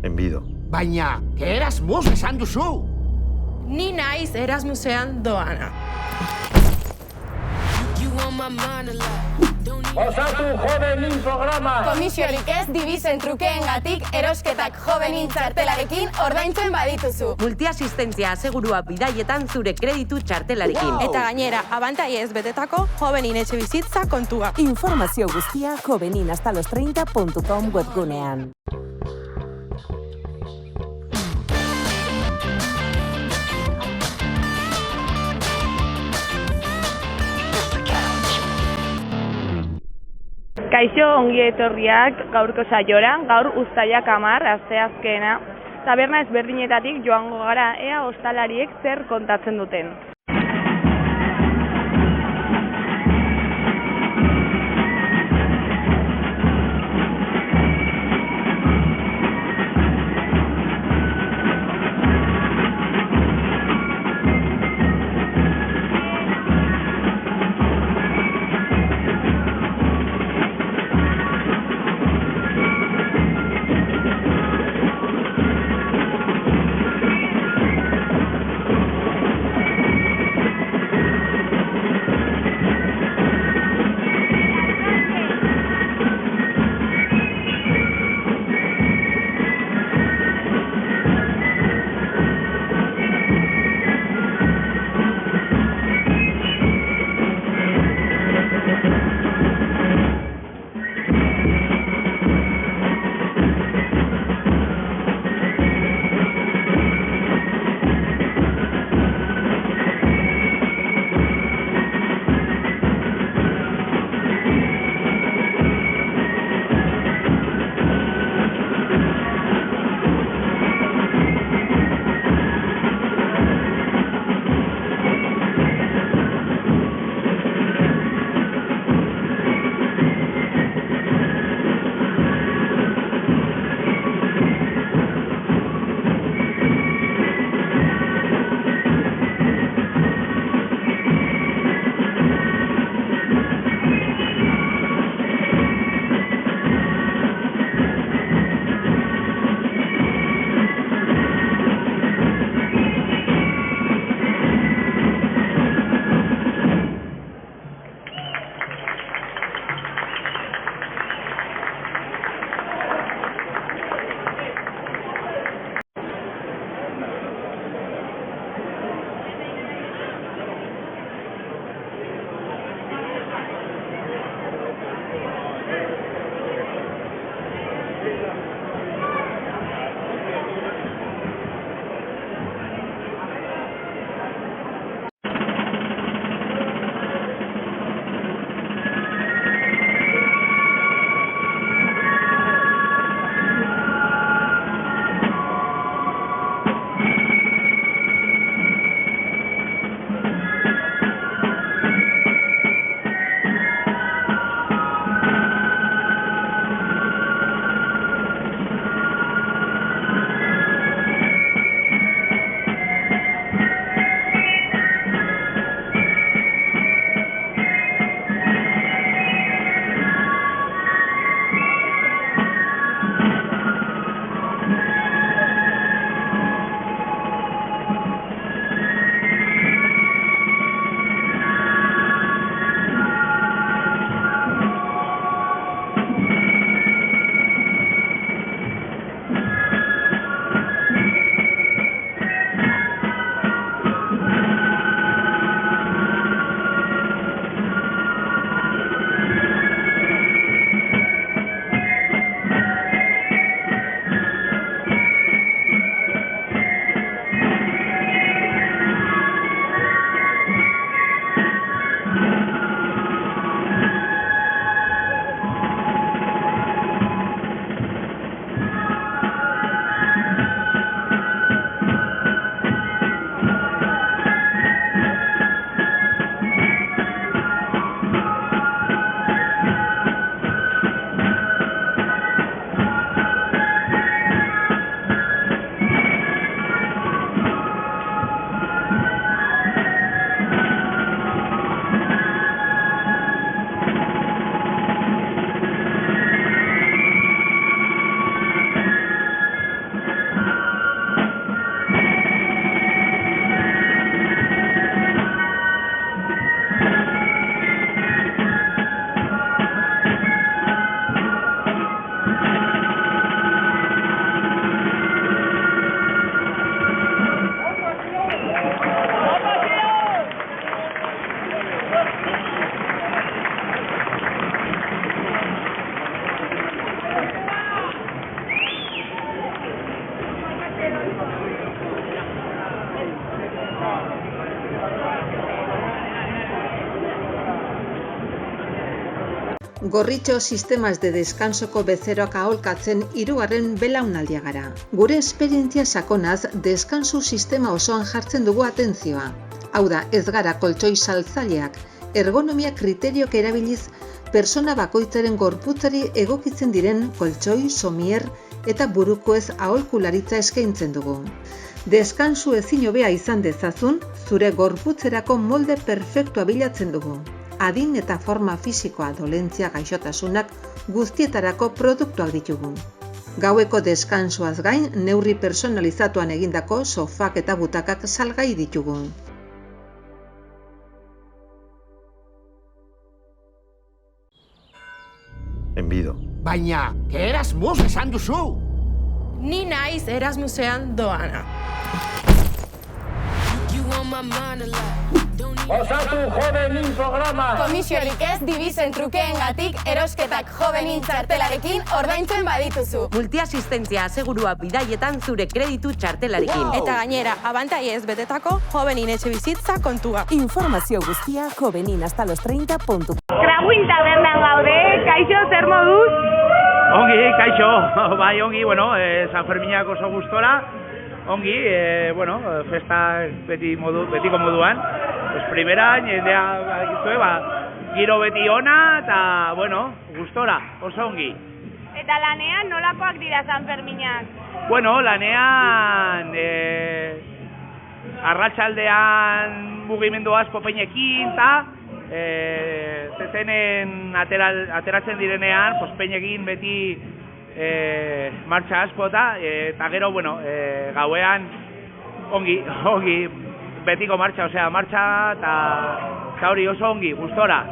Enbido. Baina, Erasmus esan duzu! Ni naiz Erasmusean doana. Osatu Jovenin programa! Komisiorik ez dibizen trukeengatik erosketak Jovenin txartelarekin ordaintzen badituzu. Multiasistentzia asegurua bidaietan zure kreditu txartelarekin. Eta gainera, abantaiez betetako Jovenin etxebizitza kontua. Informazio guztia joveninhastalostreinta.com webgunean. Kaixo, ongi etorriak gaurko saiora, gaur uztailak 10, asteazkena. Taberna ezberdinetatik joango gara, ea ostalariek zer kontatzen duten. Gorritxo sistemas de descansoko bezeroak aholkatzen 3. belaunaldia gara. Gure esperientzia sakonaz, deskansu sistema osoan jartzen dugu atentzioa. Hau da, ez gara koltxoi saltzaileak, ergonomia kriteriok erabiliz, persona bakoitzaren gorputzari egokitzen diren koltxoi, somier eta burukoez aholkularitza eskaintzen dugu. Deskansu ezin hobea izan dezazun, zure gorputzerako molde perfektua bilatzen dugu. Adin eta forma fisikoa, dolentzia, gaixotasunak guztietarako produktuak ditugu. Gaueko deskansuaz gain, neurri personalizatuan egindako sofak eta butakak salgai ditugu. Enbido. Baina, Erasmus esan duzu! Ni naiz Erasmusean doana. Osatu jovenin programa. Komisiorik ez divisen trukeengatik erosketak jovenin txartelarekin ordaintzen badituzu. Multiasistentzia asegurua bidaietan zure kreditu txartelarekin. Eta gainera, abantaiez betetako jovenin etxebizitza kontua. Informazio guztia joveninhastalos30.com. Krauin tabernan gaude, kaixo zer moduz? Ongi, kaixo, bai ongi, San Ferminak oso gustora, ongi, festa betiko moduan, primeran, jendea, giro beti ona, eta, gustora, oso ongi. Eta lanean nolakoak dira San Ferminak? Lanean, arratsaldean mugimendu asko peinekin, eta, zezenen ateratzen direnean, peinekin beti martxa asko eta gero, gauean ongi, betiko martxa, martxa eta hori oso ongi, gustora.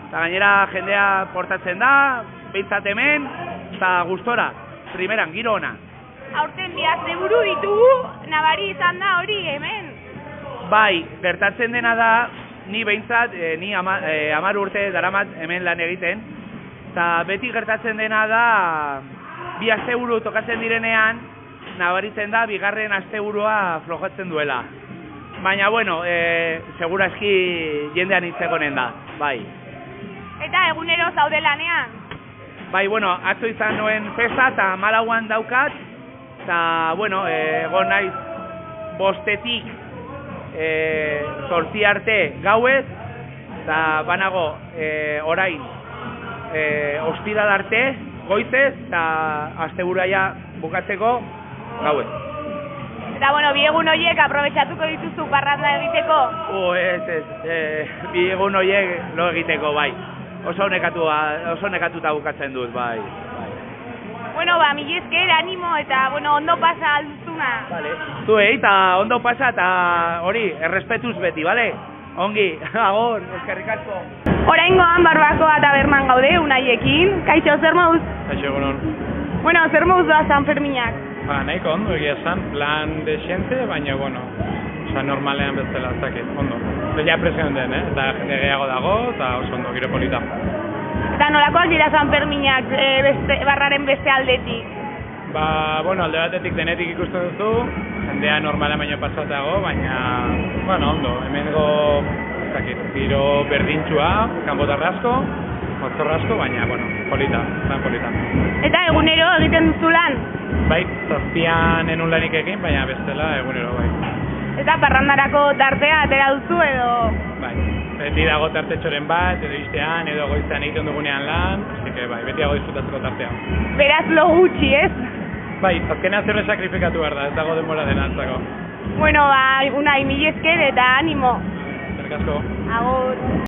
Eta gainera jendea portatzen da, behintzat hemen, eta gustora, primeran, giro ona. Aurten bi asteburu ditugu, nabari izan da hori hemen. Bai, gertatzen dena da, ni behintzat, ni 10 urte daramat hemen lan egiten, eta beti gertatzen dena da, 2 asteburu tokatzen direnean, nabaritzen da, 2. asteburua flojatzen duela. Baina, segurazki jendean hitzekonen da, bai. Eta egunero zaude lanean? Bai, atzo izan nuen festa eta 14an daukat, eta, egon naiz 5-etik 8 arte gauez, eta banago orain ospiral arte goizez, eta asteburaia bukatzeko gauez. Eta, bi egun horiek aprobetxatuko dituzu parranda egiteko? Bi egun horiek lo egiteko, bai. Oso nekatuta bukatzen dut, bai. Mila esker, animo eta, ondo pasa alduzuna. Zuei, eta ondo pasa, eta hori, errespetuz beti, bale? Ongi, agor, eskerrik asko. Oraingoan barbakoa tabernan gaude, unaiekin. Kaixo, zer moduz? Kaixo, egunon. Zer moduz doa San Ferminak? Nahiko ondo, egia esan, plan desente, baina, normalean bezala, zakit, ondo. Ja presion den, eta jende gehiago dago, eta oso ondo, giro polita. Eta nolakoak dira San Ferminak barraren beste aldetik? Alde batetik denetik ikusten duzu, jendea normalean baino pasatago, baina, ondo, hemengo, zakit, giro berdintxua, kanpotarra asko, motzorra asko, baina, polita, tan polita. Eta egunero egiten duzu lan? Bai, 7an enun lanik egin, baina bestela egunero, bai. Eta parrandarako tartea atera duzu edo? Bai, beti dago tartetxoren bat, edo iztean, edo goiztean egiten dugunean lan, así bai, beti dago disfrutatzeko tartea. Beraz lo gutxi, ez? Bai, azkenean zerre sakrifikatu behar da, ez dago denbora denantzako. Unai, mila esker eta animo. Eskerrik asko. Agur.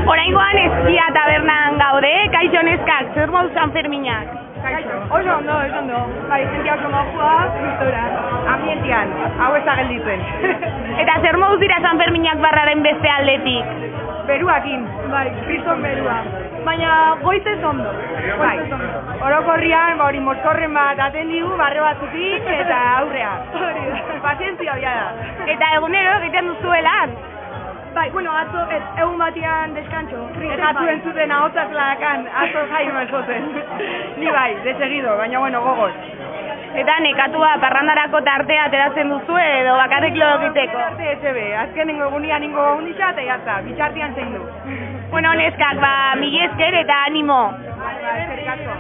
Oraingoan eskia tabernan gaude, kaixo neskak, zer modu San Ferminak? Oso ondo. Bai, zentia oso mogua, gustora. Ambientian, hau ez da gelditzen. Eta zer moduz dira San Ferminak barraren beste aldetik? beruakin, bai, kriston berua. Baina goizez ondo, goizez ondo. Orokorrian, hori mozkorren bat atendigu, barre batzutik eta aurrea. Pazientzia bia da. Eta egunero egiten duzuelan? Bai, bueno, atzo, egun batian deskantxo. Atzo entzuten ahotzaz lanakan, atzo jaino esoten. Ni bai, desegido, baina bueno, gogoz. Eta nekatua parrandarako tartea ateratzen duzu edo bakarrik lo egiteko? Arte etxe azkenengo egunia ningo egunitza eta jatza, bitxartian zein du. Bueno, neskak, mila esker eta animo. Eskerrik asko.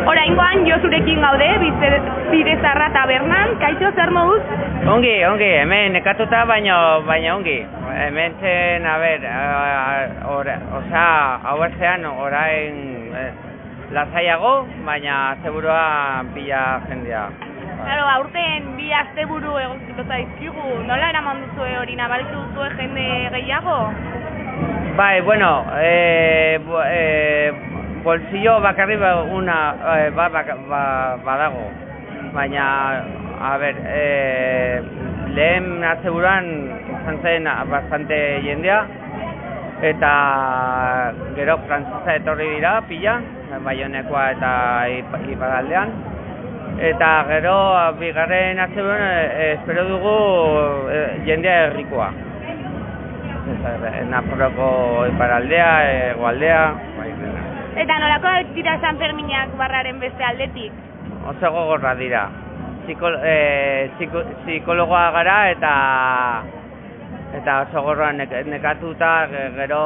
Oraingoan Josurekin gaude, Bidezarra tabernan, kaixo zer moduz? Ongi, hemen nekatuta baina ongi. Hemen zen, hau ertzean orain lasaiago, baina zeburua pila jendea. Claro, aurten bi asteburu egokituta dizkigu, nola eraman duzue hori, nabaritu duzue jende gehiago? Bai, bueno, bolsillo bakarri badago, baina, lehen asteburuan izan zen bastante jendea, eta gero frantzesa etorri dira, pila, Baionekoa eta Iparraldean, eta gero bigarren asteburuan espero dugu jendea herrikoa. Nafarroako Iparraldea, Hegoaldea. Eta nolako dira Sanferminak barraren beste aldetik? Oso gogorra dira. Psikologoa gara eta oso gogorra nekatuta, gero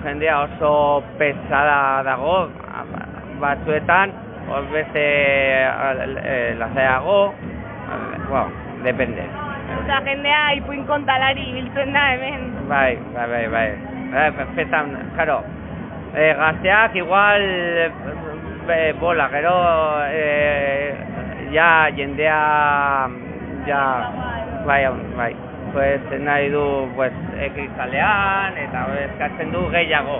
jendea oso pesada dago batzuetan, beste lasaiago, depende. Osa jendea ipuin kontalari ibiltzen da hemen. Bai. Fetan, jaro. Gazteak igual bola, gero jendea bai. Pues nahi du ekrizalean eta eskatzen du gehiago.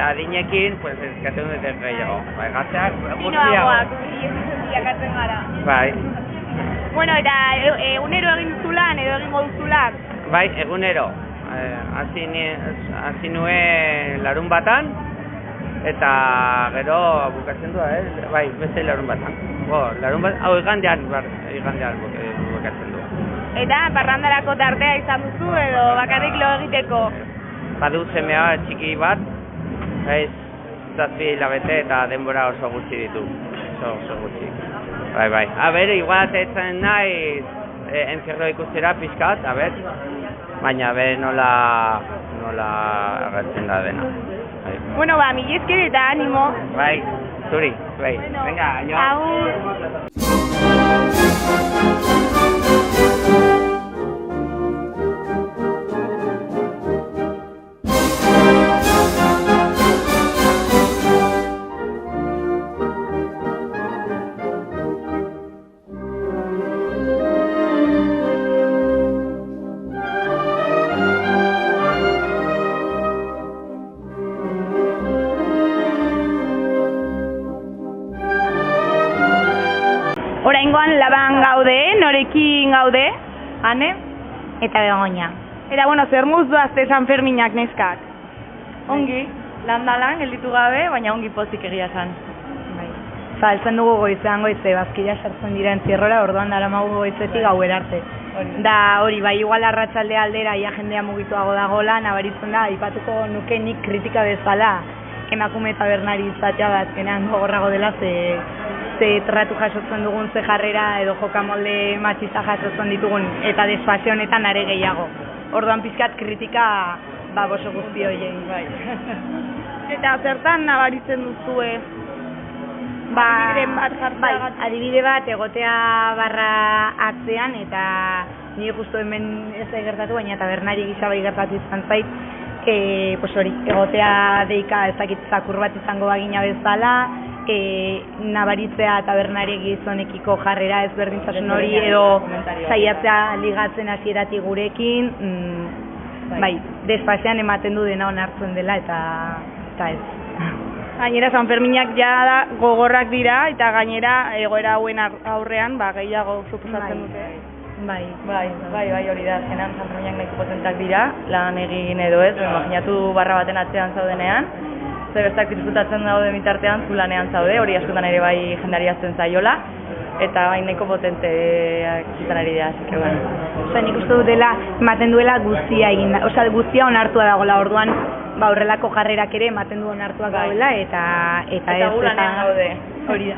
Adinekin eskatzen du gehiago. Gazteak guztiagoak bilakatzen gara. Bai. Bueno, eta egunero egin duzulan edo egingo duzulan? Bai, egunero. Hasi nuen larun batan, eta gero bukatzen du, bai, beste larun batan. Hau igandean bukatzen du. Eta parrandarako tartea izan duzu edo bakarrik lo egiteko? Badu semea txiki bat, 7 hilabete eta denbora oso gutxi ditu. Oso gutxi. Bai. Igual atetzen nahi encierro ikustera pixkat, baina nola agertzen da dena. Bueno, mila esker eta animo. Bai, zuri, bai. Venga, aio. Agur. Oraingoan laban gaude, norekin gaude? Ane? Eta Begoña. Eta bueno, zer muz doazte Sanferminak neskak? Ongi, landalan gelditu gabe, baina ongi pozik egia esan. Zaltzen dugu goize, bazkila sartzen diren zierrora, orduan daramagu goizetik gauer arte. Da hori, bai, igual arratsalde aldera ia jendea mugituago dagoela, nabaritzen da, aipatuko nuke nik kritika bezala emakume tabernari izatea da azkenean gogorrago dela, ze tratu jasotzen dugun, ze jarrera edo jokamolde matxista jasotzen ditugun, eta despazio honetan are gehiago. Orduan pizkat kritika boso guzti horiei, bai. Eta zertan nabaritzen duzue? Adibide bat egotea barra atzean, eta nire justu hemen ez da gertatu, baina tabernari gisa bai gertatu izan zait, egotea deika ezakit zakur bat izango bagina bezala, nabaritzea tabernari gizonekiko jarrera ezberdintzasun hori, edo saiatzea ligatzen hasieratik gurekin, bai, despazioan ematen du dena onartzen dela, eta ez. Gainera, San Ferminak ja da gogorrak dira, eta gainera egoera hauen aurrean gehiago suposatzen dute. Bai, hori da, azkenan San Ferminak nahiko potentak dira, lan egin edo ez, imaginatu barra baten atzean zaudenean, ze bestak disfrutatzen daude mitartean, zu lanean zaude, hori askotan ere bai jendari azten zaiola, eta bai nahiko potenteak izan ari da, así que bueno. Nik uste dut dela, ematen duela guztia egin da, guztia onartua dagoela, orduan, horrelako jarrerak ere ematen du onartuak dagoela, eta gu lanean gaude, hori da.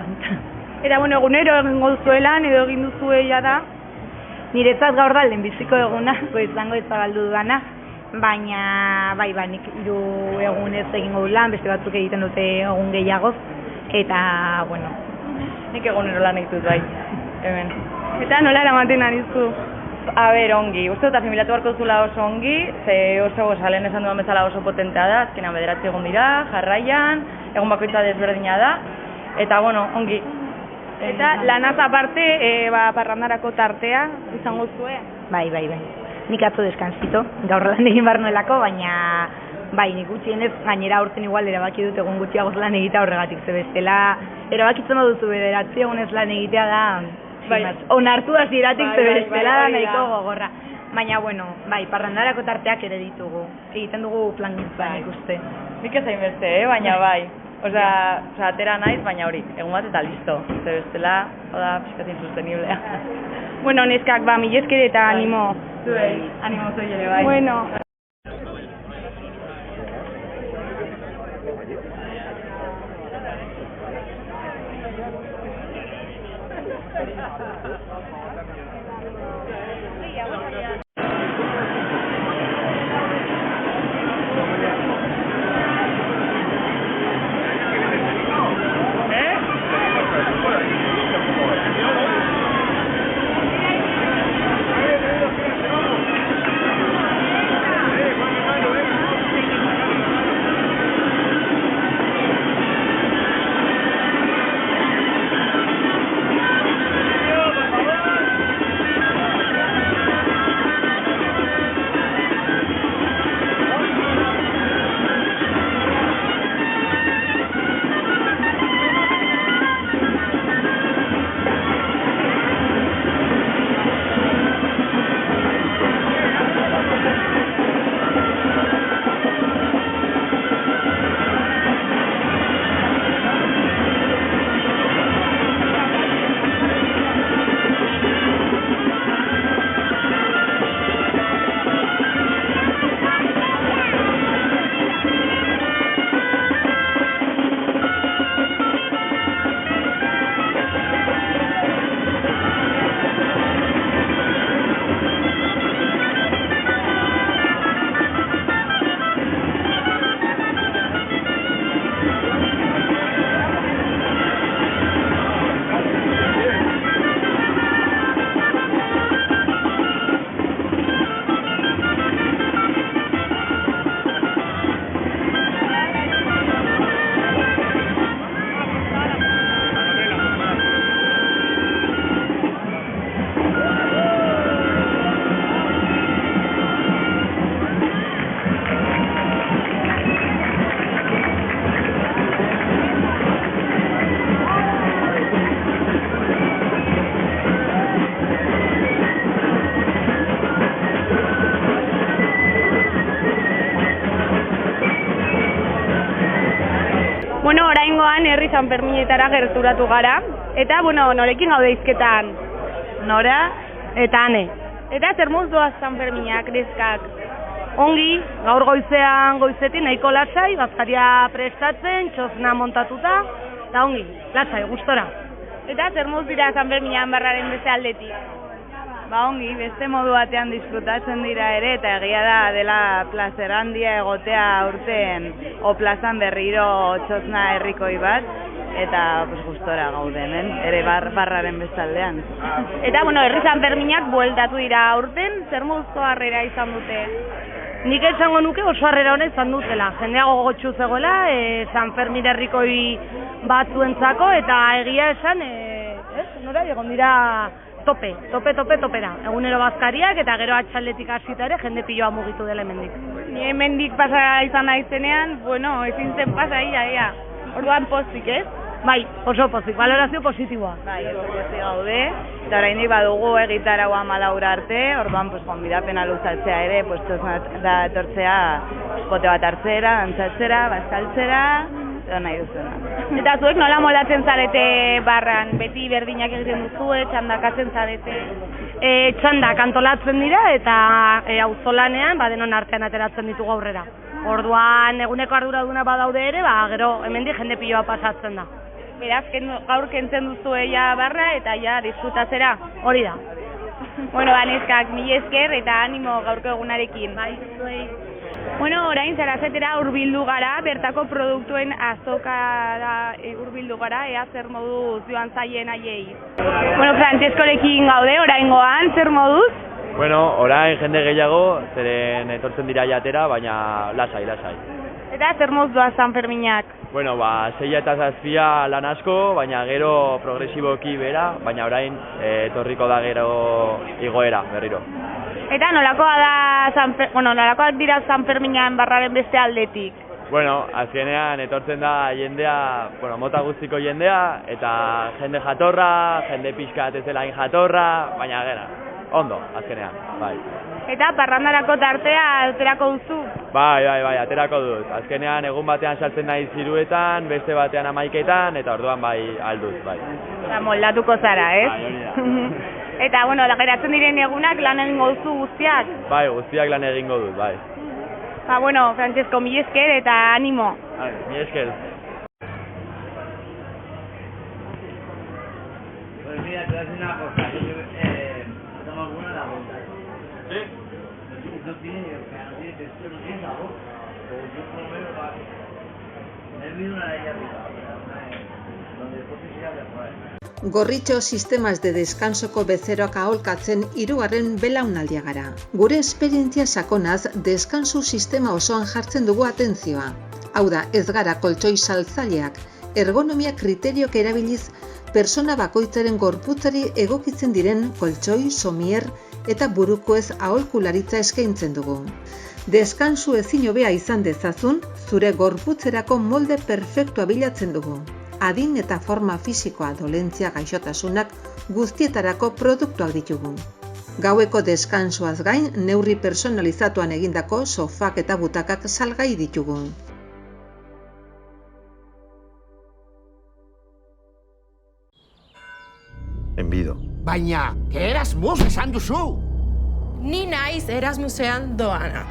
Eta bueno, egunero egingo duzuelan, edo egin duzuela da? Niretzat gaur da lehenbiziko eguna, izango ez zabaldu dudana, baina, nik 3 egunez egingo du lan, beste batzuk egiten dute egun gehiagoz, eta, bueno, nik egunero lan egitut bai, hemen. Eta nola eramaten arizu? A ber, ongi, uste dut asimilatu barko duzula oso ongi, ze oso salen esan duan bezala oso potentea da, azkenean 9 egun dira, jarraian, egun bakoitza desberdina da, eta bueno, ongi. Eta lanaz aparte, parrandarako tartea izango zuen? Bai. Nik atzo deskantzito, gaur lan egin behar nuelako, baina nik gutxienez gainera aurten igual erabaki dut egun gutxiagoz lan egitea horregatik, ze bestela erabakitzen duzu 9 egunez lan egitea da, onartu hasieratik ze bestela da nahiko gogorra. Baina, bueno, parrandarako tarteak ere ditugu, egiten dugu plangintza nik uste. Nik ez hainbeste, baina bai. Atera naiz, baina hori, egun bat eta listo. Ze bestela, pixkat insosteniblea. Bueno, neskak, mila esker eta animo. Zuei, animo zoi ere, bai. Bueno. Bueno, oraingoan herri San Ferminetara gerturatu gara, eta, norekin gaude hizketan? Nora eta Ane. Eta zer moduz doaz Sanferminak, neskak? Ongi, gaur goizetik nahiko lasai, bazkaria prestatzen, txosna montatuta, eta ongi, lasai, gustora. Eta zer moduz dira Sanferminak barraren beste aldetik? Ba ongi, beste modu batean disfrutatzen dira ere, eta egia da dela plazer handia egotea urten o plazan berriro txosna herrikoi bat, eta gustora gauden, ere barraren bestaldean. Eta, herri Sanferminak bueltatu dira urten, zer moduzko harrera izan dute? Nik esango nuke oso harrera hona izan dutela. Jendea gogotsu zegoela, Sanfermin herrikoi batzuentzako, eta egia esan, nora, egon dira topera. Egunero bazkariak eta gero atxaldetik hasita ere jende piloa mugitu dela hemendik. Ni hemendik pasa izan naizenean, ezin zen pasa ia. Orduan pozik, ez? Bai, oso pozik, valorazio positiboa. Bai, oso pozik gaude, eta oraindik badugu egitaragua 14 arte, orduan gonbidapena luzatzea ere, da etortzea pote bat hartzera, dantzatzera, bazkaltzera, edo nahi duzuna. Eta zuek nola moldatzen zarete barran, beti berdinak egiten duzue, txandakatzen zarete? Txandak antolatzen dira eta auzolanean denon artean ateratzen ditugu aurrera. Orduan eguneko arduraduna badaude ere, gero hemendik jende piloa pasatzen da. Beraz, gaur kentzen duzu barra eta disfrutatzera, hori da. Neskak, mil esker eta animo gaurko egunarekin. Bai, zuei. Orain Zarazetera hurbildu gara, bertako produktuen azokara hurbildu gara, ea zer moduz joan zaien haiei. Frantzeskorekin gaude, oraingoan, zer moduz? Orain jende gehiago, zeren etortzen dira jatera, baina lasai. Eta zer moduz doaz Sanferminak? 6 eta 7 lan asko, baina gero progresiboki bera, baina orain etorriko da gero igoera berriro. Eta nolakoak dira Sanferminan barraren beste aldetik? Azkenean etortzen da jendea, mota guztiko jendea, eta jende jatorra, jende pixkat ez dela jatorra, baina gero, ondo, azkenean, bai. Eta parrandarako tartea aterako duzu? Bai, aterako dut. Azkenean egun batean saltzen naiz 3etan, beste batean 11etan, eta orduan bai alduz, bai. Eta moldatuko zara, ez? Bai, hori da. Eta, geratzen diren egunak lan egingo duzu guztiak? Bai, guztiak lan egingo dut, bai. Frantzesko, mil esker eta animo. Mil esker. Mira, te voy a decir una cosa, está más buena la boca. ¿Sí? No tiene textura, no tiene sabor. Pero yo por lo menos he visto una de ellas arriba, donde después se siga de por ahí. Gorritxo sistemas de descansoko bezeroak aholkatzen 3. belaunaldia gara. Gure esperientzia sakonaz, deskansu sistema osoan jartzen dugu atentzioa. Hau da, ez gara koltxoi saltzaileak, ergonomia kriteriok erabiliz, persona bakoitzaren gorputzari egokitzen diren koltxoi, somier eta burukoez aholkularitza eskaintzen dugu. Deskansu ezin hobea izan dezazun, zure gorputzerako molde perfektua bilatzen dugu. Adin eta forma fisikoa, dolentzia, gaixotasunak guztietarako produktuak ditugu. Gaueko deskansuaz gain, neurri personalizatuan egindako sofak eta butakak salgai ditugu. Enbido. Baina, Erasmus esan duzu! Ni naiz Erasmusean doana.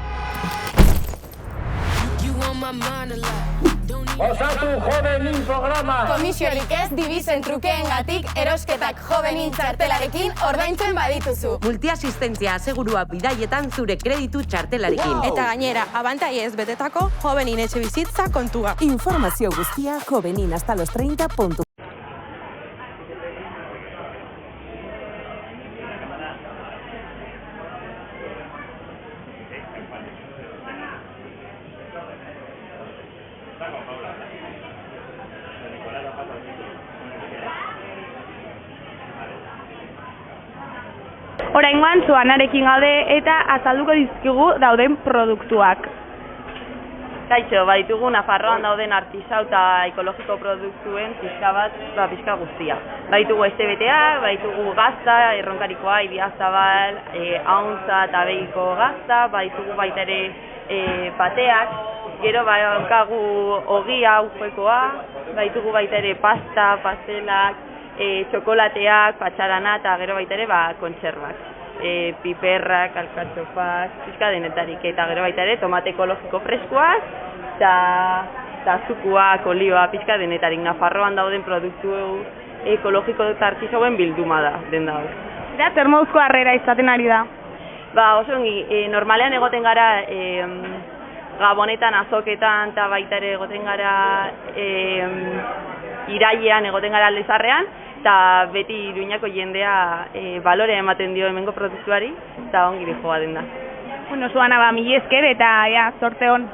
Osatu Jovenin programa! Komisiorik ez dibizen trukeengatik erosketak Jovenin txartelarekin ordaintzen badituzu. Multiasistentzia asegurua bidaietan zure kreditu txartelarekin. Eta gainera, abantaiez betetako Jovenin etxebizitza kontua. Informazio guztia joveninhastalostreinta.com. Oraingoan Zuanarekin gaude eta azalduko dizkigu dauden produktuak. Kaixo, baitugu Nafarroan dauden artisau eta ekologiko produktuen pixka guztia. Baitugu SBTA, baitugu gazta, erronkarikoa, ibiazabal, hauntza eta begiko gazta, baitugu baita ere pateak, gero baukagu ogia ujoekoa, baitugu baita ere pasta, pastelak, txokolateak, patxarana eta gero baita ere kontserbak. piperrak, alkatxofak, pixka denetarik, eta gero baita ere tomate ekologiko freskoaz, eta zukuak, olioa, pixka denetarik. Nafarroan dauden produktu ekologiko eta artisauen bilduma da, den dago. Eta termozko harrera izaten ari da? Ba, oso ongi, normalean egoten gara Gabonetan, azoketan, eta baita ere egoten gara irailean, egoten gara Lezarrean, eta beti Iruñako jendea balorea ematen dio hemengo produktuari, eta ongi dijoa den da. Bueno, Suana, mila esker eta sorte hon.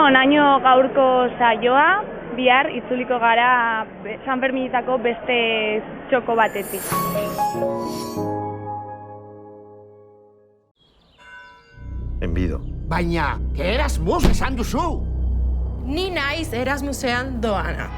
onaino gaurko saioa, bihar itzuliko gara San Ferminetako beste txoko batetik. Enbido. Baina, Erasmus esan duzu! Ni naiz Erasmusean doana.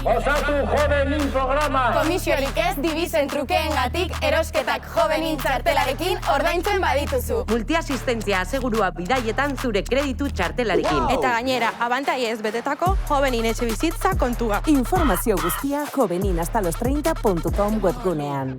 Osatu jovenin programa! Komisiorik ez dibizen trukeengatik erosketak jovenin txartelarekin ordaintzen badituzu. Multiasistentzia asegurua bidaietan zure kreditu txartelarekin. Eta gainera, abantaiez betetako jovenin etxe bizitza kontua. Informazio guztia joveninhasta los30.com webgunean.